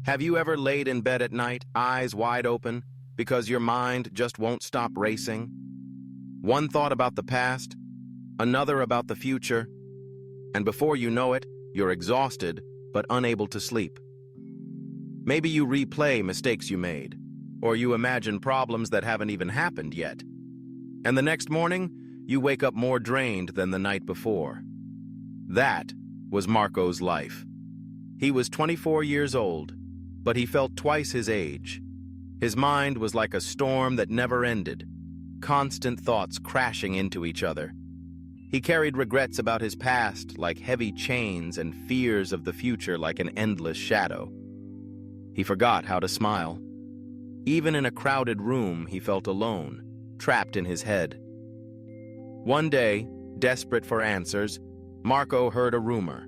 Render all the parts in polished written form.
Have you ever laid in bed at night, eyes wide open, because your mind just won't stop racing? One thought about the past, another about the future, and before you know it, you're exhausted but unable to sleep. Maybe you replay mistakes you made, or you imagine problems that haven't even happened yet. And the next morning, you wake up more drained than the night before. That was Marco's life. He was 24 years old, but he felt twice his age. His mind was like a storm that never ended, constant thoughts crashing into each other. He carried regrets about his past like heavy chains and fears of the future like an endless shadow. He forgot how to smile. Even in a crowded room, he felt alone, trapped in his head. One day, desperate for answers, Marco heard a rumor.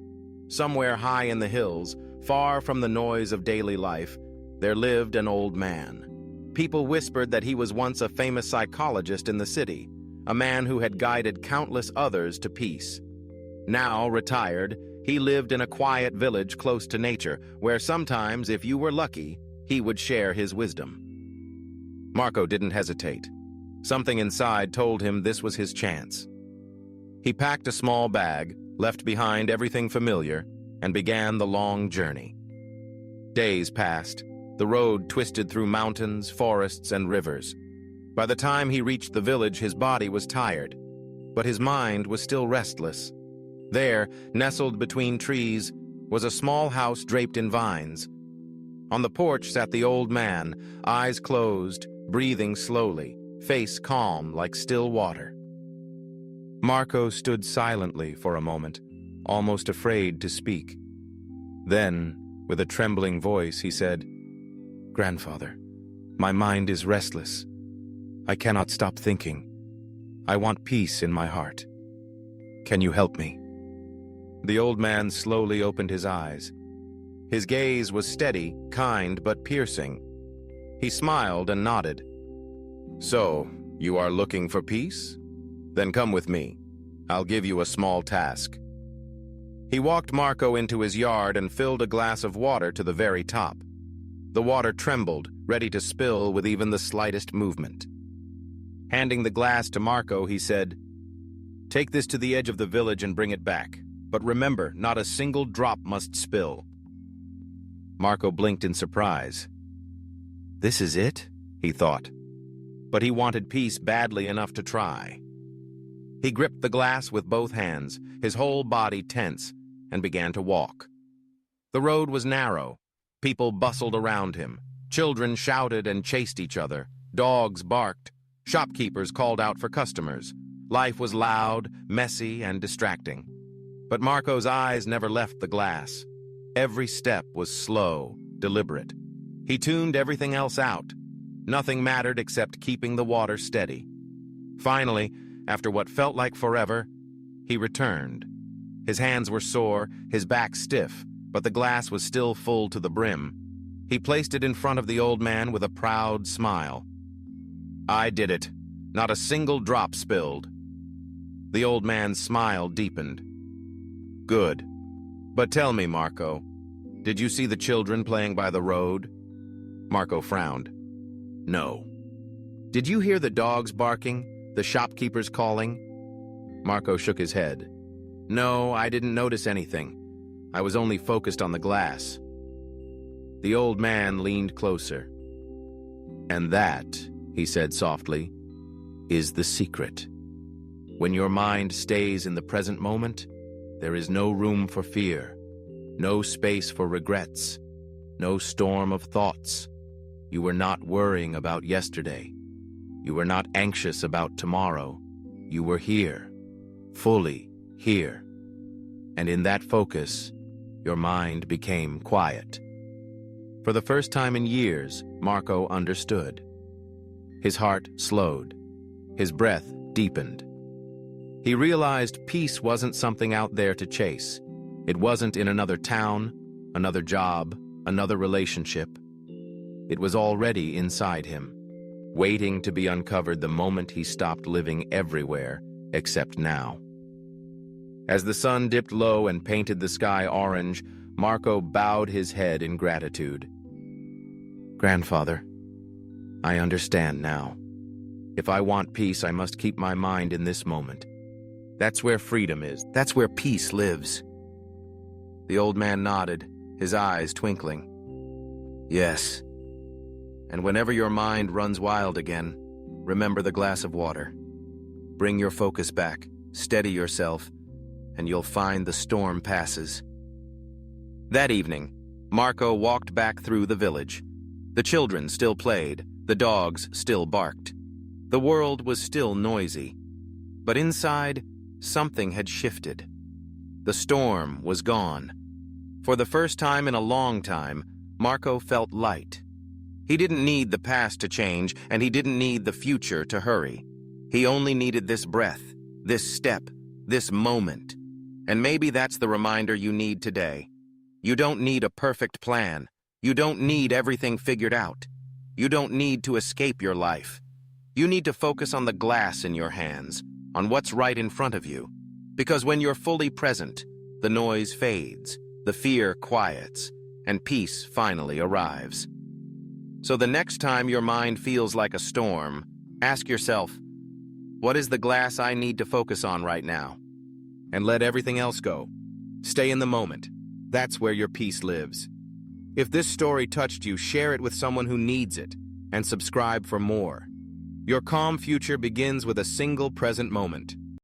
Somewhere high in the hills, far from the noise of daily life, there lived an old man. People whispered that he was once a famous psychologist in the city, a man who had guided countless others to peace. Now, retired, he lived in a quiet village close to nature, where sometimes, if you were lucky, he would share his wisdom. Marco didn't hesitate. Something inside told him this was his chance. He packed a small bag, left behind everything familiar, and began the long journey. Days passed. The road twisted through mountains, forests, and rivers. By the time he reached the village, his body was tired, but his mind was still restless. There, nestled between trees, was a small house draped in vines. On the porch sat the old man, eyes closed, breathing slowly, face calm like still water. Marco stood silently for a moment, almost afraid to speak. Then, with a trembling voice, he said, "Grandfather, my mind is restless. I cannot stop thinking. I want peace in my heart. Can you help me?" The old man slowly opened his eyes. His gaze was steady, kind, but piercing. He smiled and nodded. "So, you are looking for peace? Then come with me. I'll give you a small task." He walked Marco into his yard and filled a glass of water to the very top. The water trembled, ready to spill with even the slightest movement. Handing the glass to Marco, he said, "Take this to the edge of the village and bring it back. But remember, not a single drop must spill." Marco blinked in surprise. This is it, he thought. But he wanted peace badly enough to try. He gripped the glass with both hands, his whole body tense, and began to walk. The road was narrow. People bustled around him. Children shouted and chased each other. Dogs barked. Shopkeepers called out for customers. Life was loud, messy, and distracting. But Marco's eyes never left the glass. Every step was slow, deliberate. He tuned everything else out. Nothing mattered except keeping the water steady. Finally, after what felt like forever, he returned. His hands were sore, his back stiff, but the glass was still full to the brim. He placed it in front of the old man with a proud smile. "I did it. Not a single drop spilled." The old man's smile deepened. "Good. But tell me, Marco, did you see the children playing by the road?" Marco frowned. "No." "Did you hear the dogs barking, the shopkeepers calling?" Marco shook his head. "No, I didn't notice anything. I was only focused on the glass." The old man leaned closer. "And that," he said softly, "is the secret. When your mind stays in the present moment, there is no room for fear, no space for regrets, no storm of thoughts. You were not worrying about yesterday. You were not anxious about tomorrow. You were here, fully here. And in that focus, your mind became quiet." For the first time in years, Marco understood. His heart slowed. His breath deepened. He realized peace wasn't something out there to chase. It wasn't in another town, another job, another relationship. It was already inside him, waiting to be uncovered the moment he stopped living everywhere except now. As the sun dipped low and painted the sky orange, Marco bowed his head in gratitude. Grandfather, I understand now. If I want peace, I must keep my mind in this moment. That's where freedom is. That's where peace lives. The old man nodded, his eyes twinkling. Yes. And whenever your mind runs wild again, remember the glass of water. Bring your focus back, steady yourself, and you'll find the storm passes. That evening, Marco walked back through the village. The children still played, the dogs still barked. The world was still noisy. But inside, something had shifted. The storm was gone. For the first time in a long time, Marco felt light. He didn't need the past to change, and he didn't need the future to hurry. He only needed this breath, this step, this moment. And maybe that's the reminder you need today. You don't need a perfect plan. You don't need everything figured out. You don't need to escape your life. You need to focus on the glass in your hands, on what's right in front of you. Because when you're fully present, the noise fades, the fear quiets, and peace finally arrives. So the next time your mind feels like a storm, ask yourself, what is the glass I need to focus on right now? And let everything else go. Stay in the moment. That's where your peace lives. If this story touched you, share it with someone who needs it, and subscribe for more. Your calm future begins with a single present moment.